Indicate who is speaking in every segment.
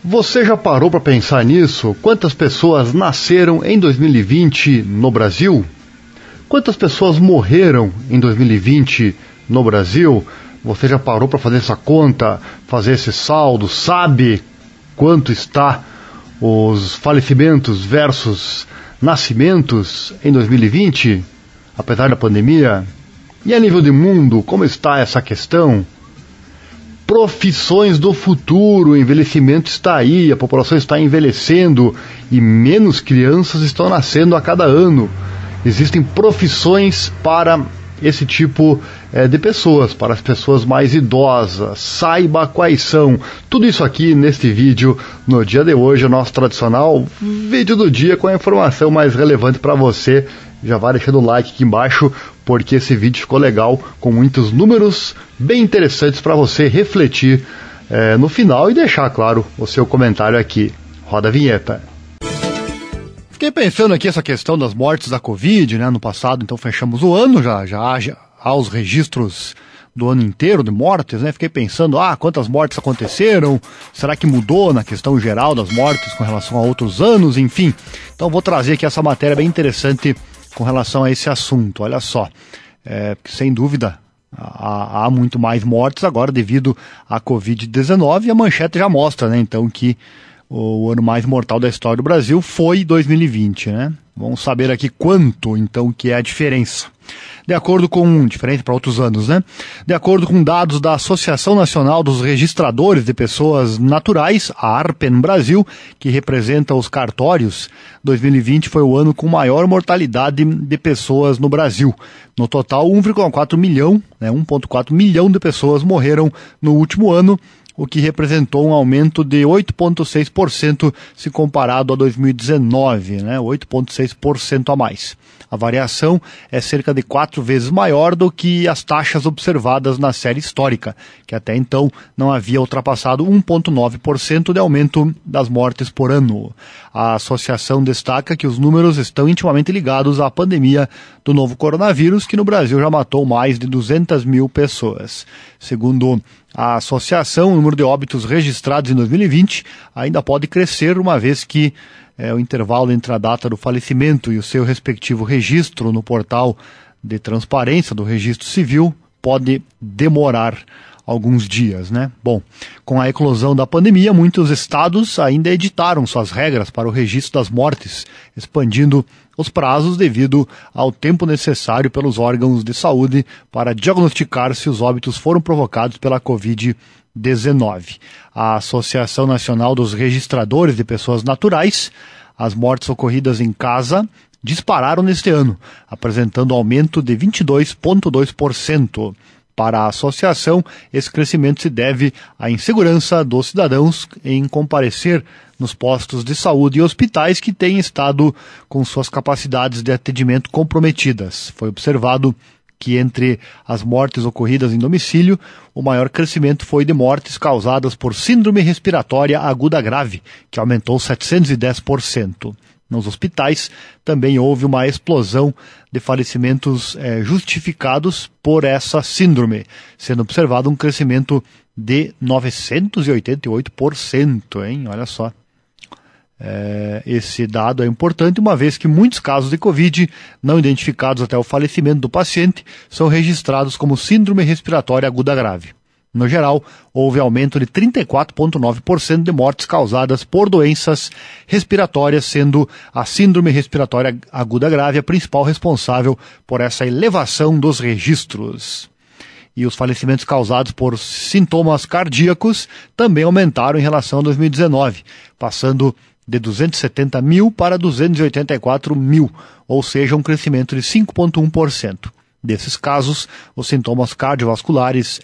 Speaker 1: Você já parou para pensar nisso? Quantas pessoas nasceram em 2020 no Brasil? Quantas pessoas morreram em 2020 no Brasil? Você já parou para fazer essa conta, fazer esse saldo? Sabe quanto está os falecimentos versus nascimentos em 2020, apesar da pandemia? E a nível de mundo, como está essa questão? Profissões do futuro, o envelhecimento está aí, a população está envelhecendo e menos crianças estão nascendo a cada ano. Existem profissões para esse tipo de pessoas, para as pessoas mais idosas. Saiba quais são. Tudo isso aqui neste vídeo, no dia de hoje, o nosso tradicional vídeo do dia com a informação mais relevante para você. Já vai deixando o like aqui embaixo, porque esse vídeo ficou legal, com muitos números bem interessantes para você refletir no final e deixar, claro, o seu comentário aqui. Roda a vinheta. Fiquei pensando aqui essa questão das mortes da Covid, né? No passado, então fechamos o ano, já há os registros do ano inteiro de mortes, né? Fiquei pensando, quantas mortes aconteceram? Será que mudou na questão geral das mortes com relação a outros anos? Enfim, então vou trazer aqui essa matéria bem interessante com relação a esse assunto. Olha só, sem dúvida há muito mais mortes agora devido à Covid-19 e a manchete já mostra, né? Então que o ano mais mortal da história do Brasil foi 2020, né? Vamos saber aqui quanto, então, que é a diferença. Diferente para outros anos, né? De acordo com dados da Associação Nacional dos Registradores de Pessoas Naturais, a ARPEN Brasil, que representa os cartórios, 2020 foi o ano com maior mortalidade de pessoas no Brasil. No total, 1,4 milhão, né? 1,4 milhão de pessoas morreram no último ano, o que representou um aumento de 8,6% se comparado a 2019, né? 8,6% a mais. A variação é cerca de 4 vezes maior do que as taxas observadas na série histórica, que até então não havia ultrapassado 1,9% de aumento das mortes por ano. A associação destaca que os números estão intimamente ligados à pandemia do novo coronavírus, que no Brasil já matou mais de 200 mil pessoas. Segundo a associação, o número de óbitos registrados em 2020 ainda pode crescer, uma vez que o intervalo entre a data do falecimento e o seu respectivo registro no portal de transparência do Registro Civil pode demorar alguns dias, né? Bom, com a eclosão da pandemia, muitos estados ainda editaram suas regras para o registro das mortes, expandindo os prazos devido ao tempo necessário pelos órgãos de saúde para diagnosticar se os óbitos foram provocados pela Covid-19. A Associação Nacional dos Registradores de Pessoas Naturais, as mortes ocorridas em casa dispararam neste ano, apresentando aumento de 22,2%. Para a associação, esse crescimento se deve à insegurança dos cidadãos em comparecer nos postos de saúde e hospitais que têm estado com suas capacidades de atendimento comprometidas. Foi observado que entre as mortes ocorridas em domicílio, o maior crescimento foi de mortes causadas por síndrome respiratória aguda grave, que aumentou 710%. Nos hospitais, também houve uma explosão de falecimentos justificados por essa síndrome, sendo observado um crescimento de 988%, hein? Olha só. Esse dado é importante, uma vez que muitos casos de Covid, não identificados até o falecimento do paciente, são registrados como síndrome respiratória aguda grave. No geral, houve aumento de 34,9% de mortes causadas por doenças respiratórias, sendo a síndrome respiratória aguda grave a principal responsável por essa elevação dos registros. E os falecimentos causados por sintomas cardíacos também aumentaram em relação a 2019, passando de 270 mil para 284 mil, ou seja, um crescimento de 5,1%. Desses casos, os sintomas cardiovasculares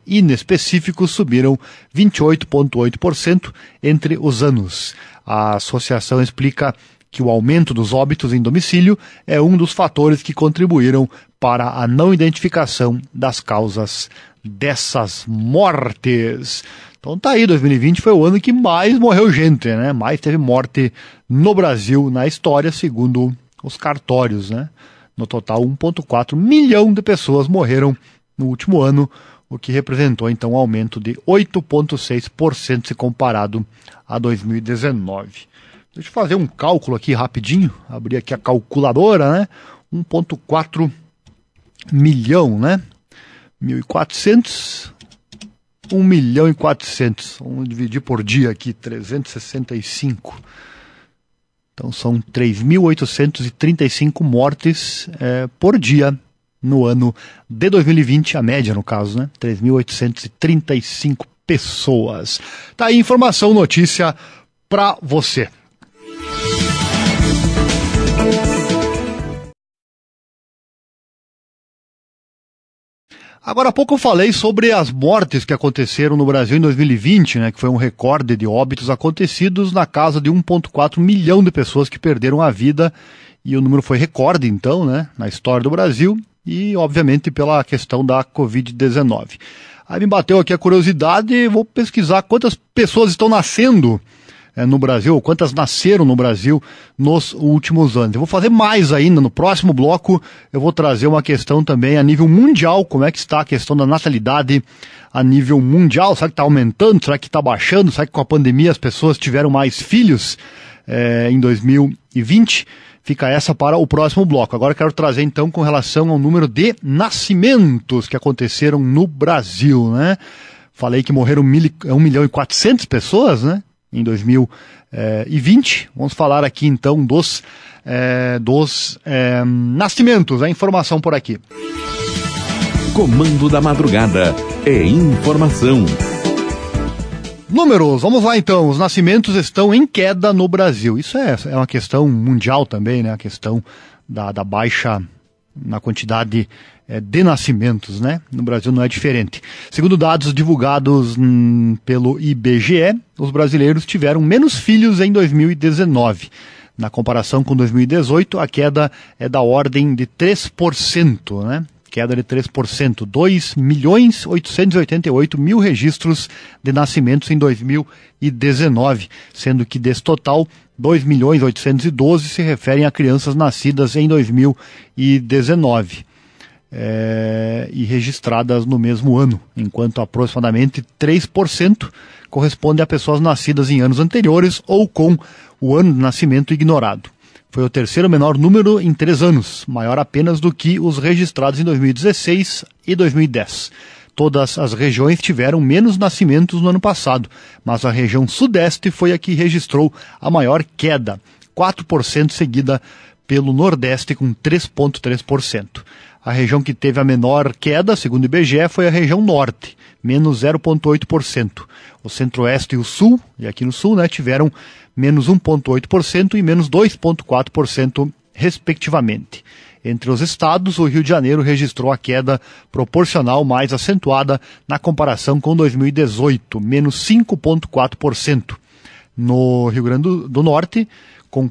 Speaker 1: inespecíficos subiram 28,8% entre os anos. A associação explica que o aumento dos óbitos em domicílio é um dos fatores que contribuíram para a não identificação das causas dessas mortes. Então tá aí, 2020 foi o ano que mais morreu gente, né? Mais teve morte no Brasil na história, segundo os cartórios, né? No total, 1,4 milhão de pessoas morreram no último ano, o que representou então um aumento de 8,6% se comparado a 2019. Deixa eu fazer um cálculo aqui rapidinho, abrir aqui a calculadora, né? 1,4 milhão, né? 1.400, 1.400.000. Vamos dividir por dia aqui, 365. Então são 3.835 mortes por dia no ano de 2020, a média no caso, né? 3.835 pessoas. Tá aí informação, notícia para você. Agora há pouco eu falei sobre as mortes que aconteceram no Brasil em 2020, né, que foi um recorde de óbitos acontecidos na casa de 1,4 milhão de pessoas que perderam a vida, e o número foi recorde então, né, na história do Brasil, e obviamente pela questão da Covid-19. Aí me bateu aqui a curiosidade, vou pesquisar quantas pessoas estão nascendo no Brasil, quantas nasceram no Brasil nos últimos anos. Eu vou fazer mais ainda, no próximo bloco eu vou trazer uma questão também a nível mundial, como é que está a questão da natalidade a nível mundial, será que está aumentando, será que está baixando, será que com a pandemia as pessoas tiveram mais filhos em 2020? Fica essa para o próximo bloco. Agora eu quero trazer então com relação ao número de nascimentos que aconteceram no Brasil, né? Falei que morreram 1.400.000 pessoas, né? Em 2020. Vamos falar aqui então dos nascimentos, a informação por aqui.
Speaker 2: Comando da Madrugada é informação.
Speaker 1: Números, vamos lá então. Os nascimentos estão em queda no Brasil. Isso é uma questão mundial também, né? A questão da baixa na quantidade de nascimentos, né? No Brasil não é diferente. Segundo dados divulgados pelo IBGE, os brasileiros tiveram menos filhos em 2019. Na comparação com 2018, a queda é da ordem de 3%, né? Queda de 3%, 2.888.000 registros de nascimentos em 2019, sendo que desse total, 2.812.000 se referem a crianças nascidas em 2019. E registradas no mesmo ano, enquanto aproximadamente 3% corresponde a pessoas nascidas em anos anteriores ou com o ano de nascimento ignorado. Foi o terceiro menor número em 3 anos, maior apenas do que os registrados em 2016 e 2010. Todas as regiões tiveram menos nascimentos no ano passado, mas a região sudeste foi a que registrou a maior queda, 4%, seguida pelo Nordeste com 3,3%. A região que teve a menor queda, segundo o IBGE, foi a região Norte, menos 0,8%. O Centro-Oeste e o Sul, e aqui no Sul, né, tiveram menos 1,8% e menos 2,4%, respectivamente. Entre os estados, o Rio de Janeiro registrou a queda proporcional mais acentuada na comparação com 2018, menos 5,4%. No Rio Grande do Norte, com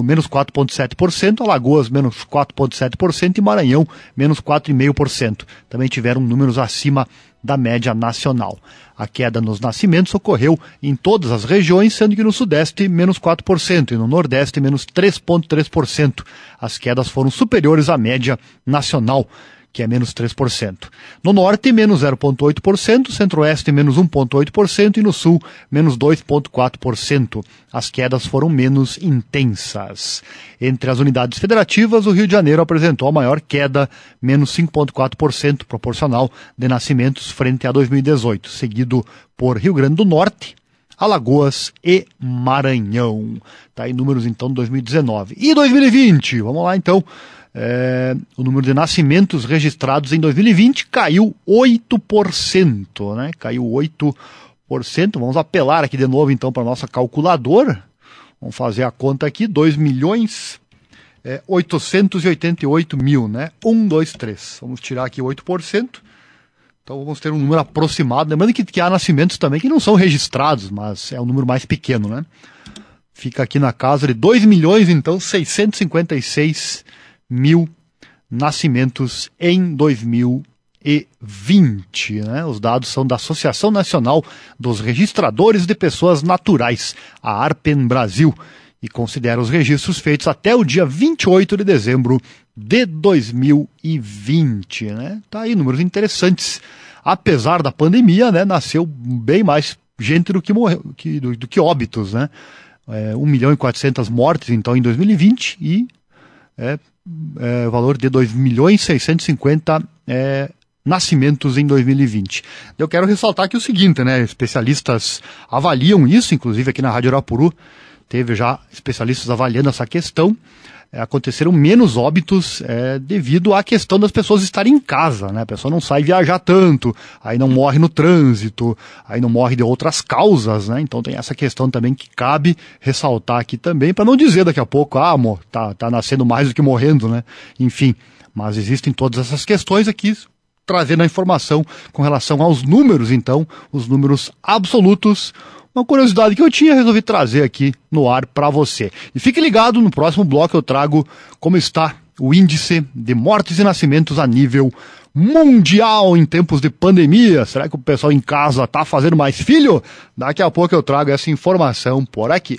Speaker 1: menos 4,7%, Alagoas menos 4,7% e Maranhão menos 4,5%. Também tiveram números acima da média nacional. A queda nos nascimentos ocorreu em todas as regiões, sendo que no Sudeste menos 4% e no Nordeste menos 3,3%. As quedas foram superiores à média nacional, que é menos 3%. No Norte, menos 0,8%, Centro-Oeste, menos 1,8% e no Sul, menos 2,4%. As quedas foram menos intensas. Entre as unidades federativas, o Rio de Janeiro apresentou a maior queda, menos 5,4% proporcional de nascimentos frente a 2018, seguido por Rio Grande do Norte, Alagoas e Maranhão. Tá aí números então de 2019. E 2020? Vamos lá então. O número de nascimentos registrados em 2020 caiu 8%, né? Caiu 8%. Vamos apelar aqui de novo então para a nossa calculadora. Vamos fazer a conta aqui, 2.888.000, né? 1, 2, 3. Vamos tirar aqui 8%. Então vamos ter um número aproximado. Lembrando que há nascimentos também que não são registrados, mas é um número mais pequeno, né? Fica aqui na casa de 2.000.000, então 656.000 nascimentos em 2020. Né? Os dados são da Associação Nacional dos Registradores de Pessoas Naturais, a ARPEN Brasil, e considera os registros feitos até o dia 28 de dezembro de 2020, né? Tá aí, números interessantes. Apesar da pandemia, né, nasceu bem mais gente do que morreu, do que óbitos, né? 1.400.000 mortes, então, em 2020 e valor de 2.650.000 nascimentos em 2020. Eu quero ressaltar aqui o seguinte, né? Especialistas avaliam isso, inclusive aqui na Rádio Arapuru, teve já especialistas avaliando essa questão. Aconteceram menos óbitos devido à questão das pessoas estarem em casa, né? A pessoa não sai viajar tanto, aí não morre no trânsito, aí não morre de outras causas, né? Então tem essa questão também que cabe ressaltar aqui também, para não dizer daqui a pouco, amor, tá nascendo mais do que morrendo, né? Enfim, mas existem todas essas questões aqui, trazendo a informação com relação aos números, então, os números absolutos. Uma curiosidade que eu tinha, resolvi trazer aqui no ar para você. E fique ligado, no próximo bloco eu trago como está o índice de mortes e nascimentos a nível mundial em tempos de pandemia. Será que o pessoal em casa está fazendo mais filho? Daqui a pouco eu trago essa informação por aqui.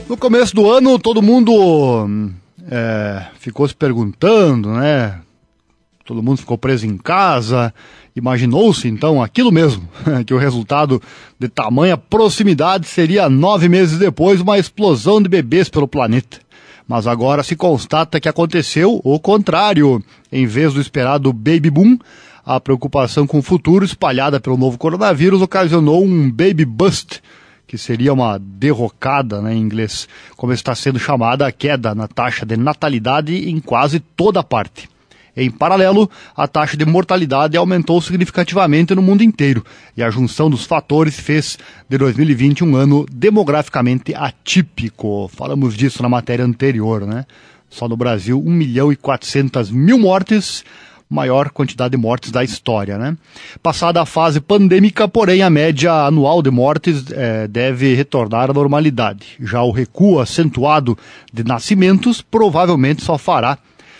Speaker 1: No começo do ano, todo mundo ficou se perguntando, né? Todo mundo ficou preso em casa, imaginou-se então aquilo mesmo, que o resultado de tamanha proximidade seria 9 meses depois uma explosão de bebês pelo planeta. Mas agora se constata que aconteceu o contrário. Em vez do esperado baby boom, a preocupação com o futuro espalhada pelo novo coronavírus ocasionou um baby bust, que seria uma derrocada, né, em inglês, como está sendo chamada a queda na taxa de natalidade em quase toda parte. Em paralelo, a taxa de mortalidade aumentou significativamente no mundo inteiro, e a junção dos fatores fez de 2020 um ano demograficamente atípico. Falamos disso na matéria anterior, né? Só no Brasil, 1.400.000 mortes, maior quantidade de mortes da história, né? Passada a fase pandêmica, porém, a média anual de mortes deve retornar à normalidade. Já o recuo acentuado de nascimentos provavelmente só fará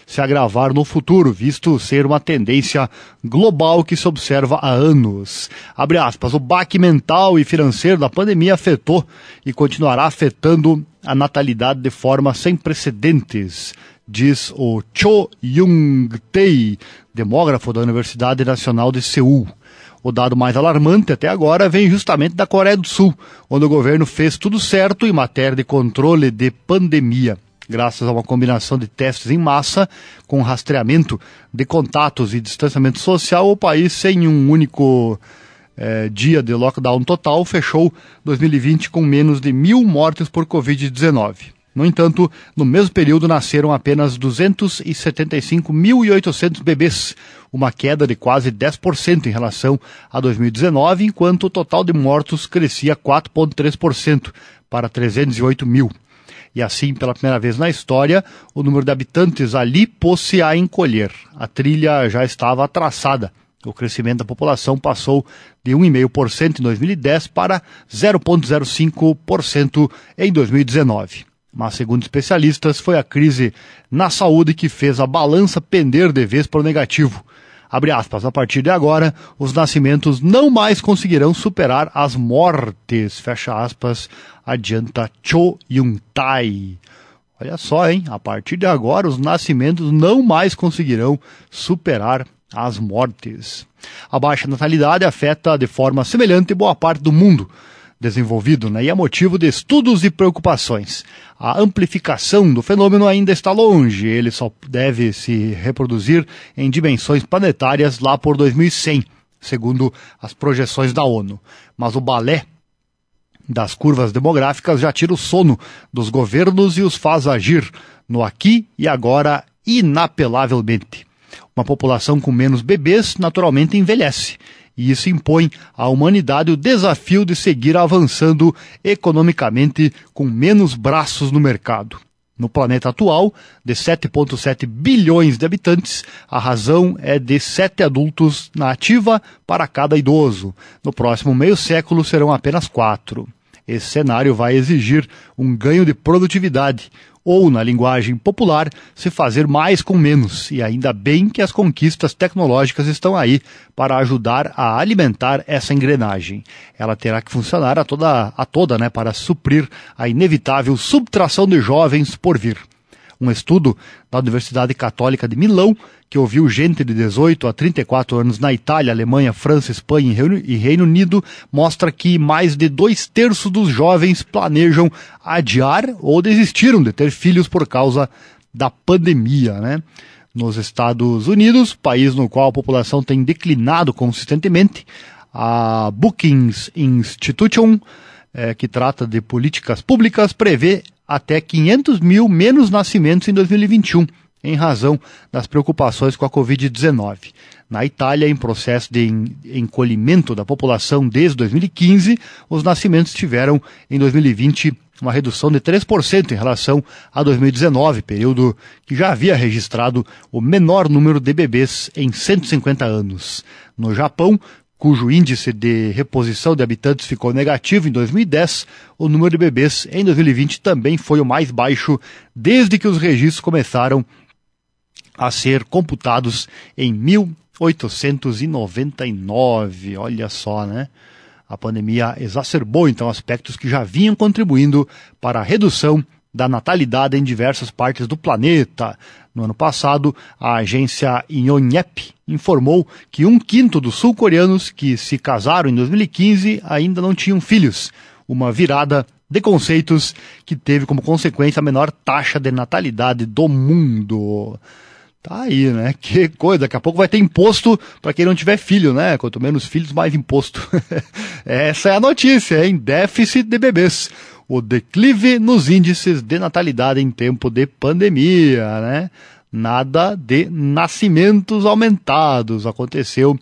Speaker 1: se agravar no futuro, visto ser uma tendência global que se observa há anos. Abre aspas, o baque mental e financeiro da pandemia afetou e continuará afetando a natalidade de forma sem precedentes, diz o Cho Young-tae, demógrafo da Universidade Nacional de Seul. O dado mais alarmante até agora vem justamente da Coreia do Sul, onde o governo fez tudo certo em matéria de controle de pandemia. Graças a uma combinação de testes em massa, com rastreamento de contatos e distanciamento social, o país, sem um único dia de lockdown total, fechou 2020 com menos de 1.000 mortes por Covid-19. No entanto, no mesmo período nasceram apenas 275.800 bebês, uma queda de quase 10% em relação a 2019, enquanto o total de mortos crescia 4,3% para 308 mil. E assim, pela primeira vez na história, o número de habitantes ali pôs-se a encolher. A trilha já estava traçada. O crescimento da população passou de 1,5% em 2010 para 0,05% em 2019. Mas, segundo especialistas, foi a crise na saúde que fez a balança pender de vez para o negativo. Abre aspas, a partir de agora, os nascimentos não mais conseguirão superar as mortes, fecha aspas, adianta Cho Young-tae. Olha só, hein? A partir de agora, os nascimentos não mais conseguirão superar as mortes. A baixa natalidade afeta de forma semelhante boa parte do mundo desenvolvido, né? E é motivo de estudos e preocupações. A amplificação do fenômeno ainda está longe, ele só deve se reproduzir em dimensões planetárias lá por 2100, segundo as projeções da ONU. Mas o balé das curvas demográficas já tira o sono dos governos e os faz agir no aqui e agora inapelavelmente. Uma população com menos bebês naturalmente envelhece, e isso impõe à humanidade o desafio de seguir avançando economicamente com menos braços no mercado. No planeta atual, de 7,7 bilhões de habitantes, a razão é de 7 adultos na ativa para cada idoso. No próximo meio século serão apenas 4. Esse cenário vai exigir um ganho de produtividade, ou, na linguagem popular, se fazer mais com menos. E ainda bem que as conquistas tecnológicas estão aí para ajudar a alimentar essa engrenagem. Ela terá que funcionar a toda, né, para suprir a inevitável subtração de jovens por vir. Um estudo da Universidade Católica de Milão, que ouviu gente de 18 a 34 anos na Itália, Alemanha, França, Espanha e Reino Unido, mostra que mais de 2/3 dos jovens planejam adiar ou desistiram de ter filhos por causa da pandemia, né? Nos Estados Unidos, país no qual a população tem declinado consistentemente, a Brookings Institution, que trata de políticas públicas, prevê até 500 mil menos nascimentos em 2021, em razão das preocupações com a Covid-19. Na Itália, em processo de encolhimento da população desde 2015, os nascimentos tiveram, em 2020, uma redução de 3% em relação a 2019, período que já havia registrado o menor número de bebês em 150 anos. No Japão, cujo índice de reposição de habitantes ficou negativo em 2010, o número de bebês em 2020 também foi o mais baixo desde que os registros começaram a ser computados em 1899. Olha só, né? A pandemia exacerbou, então, aspectos que já vinham contribuindo para a redução da natalidade em diversas partes do planeta. No ano passado, a agência Yonhap informou que 1/5 dos sul-coreanos que se casaram em 2015 ainda não tinham filhos. Uma virada de conceitos que teve como consequência a menor taxa de natalidade do mundo. Tá aí, né? Que coisa, daqui a pouco vai ter imposto para quem não tiver filho, né? Quanto menos filhos, mais imposto. Essa é a notícia, hein? Déficit de bebês. O declive nos índices de natalidade em tempo de pandemia, né? Nada de nascimentos aumentados. Aconteceu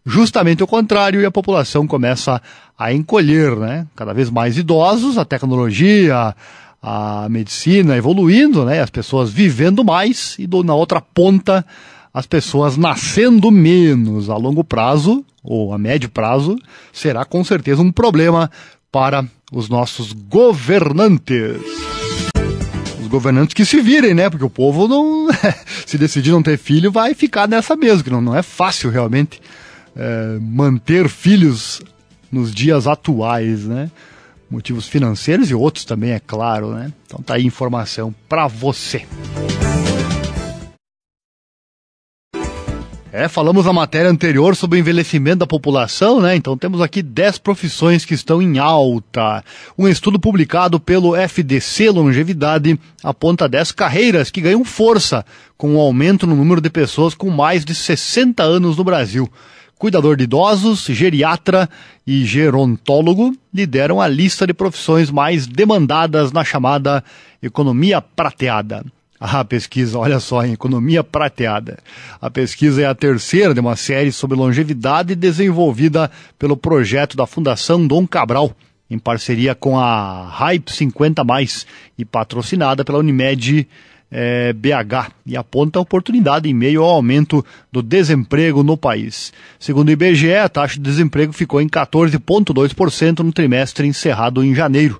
Speaker 1: justamente o contrário e a população começa a encolher, né? Cada vez mais idosos, a tecnologia, a medicina evoluindo, né? As pessoas vivendo mais e na outra ponta as pessoas nascendo menos. A longo prazo, ou a médio prazo, será com certeza um problema para os nossos governantes. Os governantes que se virem, né? Porque o povo não, se decidir não ter filho, vai ficar nessa mesmo, que não é fácil realmente manter filhos nos dias atuais, né? Motivos financeiros e outros também, é claro, né? Então tá aí informação para você. Falamos na matéria anterior sobre o envelhecimento da população, né? Então temos aqui 10 profissões que estão em alta. Um estudo publicado pelo FDC Longevidade aponta 10 carreiras que ganham força com o aumento no número de pessoas com mais de 60 anos no Brasil. Cuidador de idosos, geriatra e gerontólogo lideram a lista de profissões mais demandadas na chamada economia prateada. A pesquisa, olha só, em economia prateada. A pesquisa é a terceira de uma série sobre longevidade desenvolvida pelo projeto da Fundação Dom Cabral, em parceria com a Hype 50+, e patrocinada pela Unimed BH, e aponta a oportunidade em meio ao aumento do desemprego no país. Segundo o IBGE, a taxa de desemprego ficou em 14,2% no trimestre encerrado em janeiro,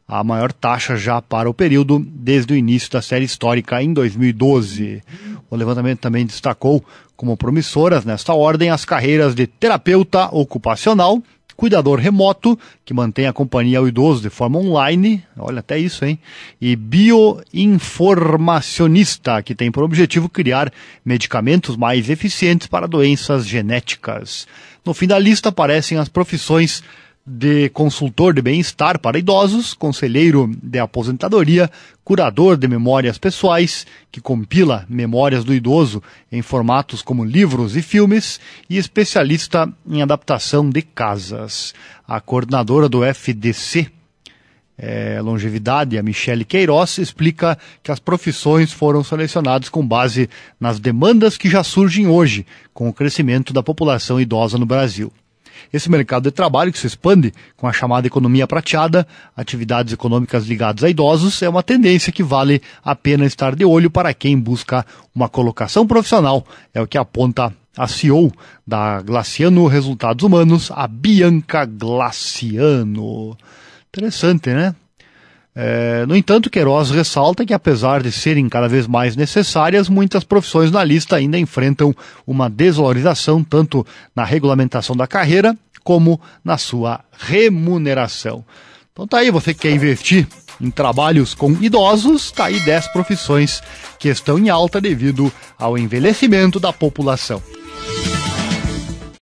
Speaker 1: a maior taxa já para o período desde o início da série histórica em 2012. O levantamento também destacou como promissoras nesta ordem as carreiras de terapeuta ocupacional, cuidador remoto, que mantém a companhia ao idoso de forma online, olha até isso, hein? E bioinformacionista, que tem por objetivo criar medicamentos mais eficientes para doenças genéticas. No fim da lista aparecem as profissões de consultor de bem-estar para idosos, conselheiro de aposentadoria, curador de memórias pessoais, que compila memórias do idoso em formatos como livros e filmes, e especialista em adaptação de casas. A coordenadora do FDC Longevidade, a Michele Queiroz, explica que as profissões foram selecionadas com base nas demandas que já surgem hoje, com o crescimento da população idosa no Brasil. Esse mercado de trabalho, que se expande com a chamada economia prateada, atividades econômicas ligadas a idosos, é uma tendência que vale a pena estar de olho para quem busca uma colocação profissional. É o que aponta a CEO da Glaciano Resultados Humanos, a Bianca Glaciano. Interessante, né? No entanto, Queiroz ressalta que, apesar de serem cada vez mais necessárias, muitas profissões na lista ainda enfrentam uma desvalorização tanto na regulamentação da carreira como na sua remuneração. Então tá aí, você que quer investir em trabalhos com idosos, tá aí 10 profissões que estão em alta devido ao envelhecimento da população.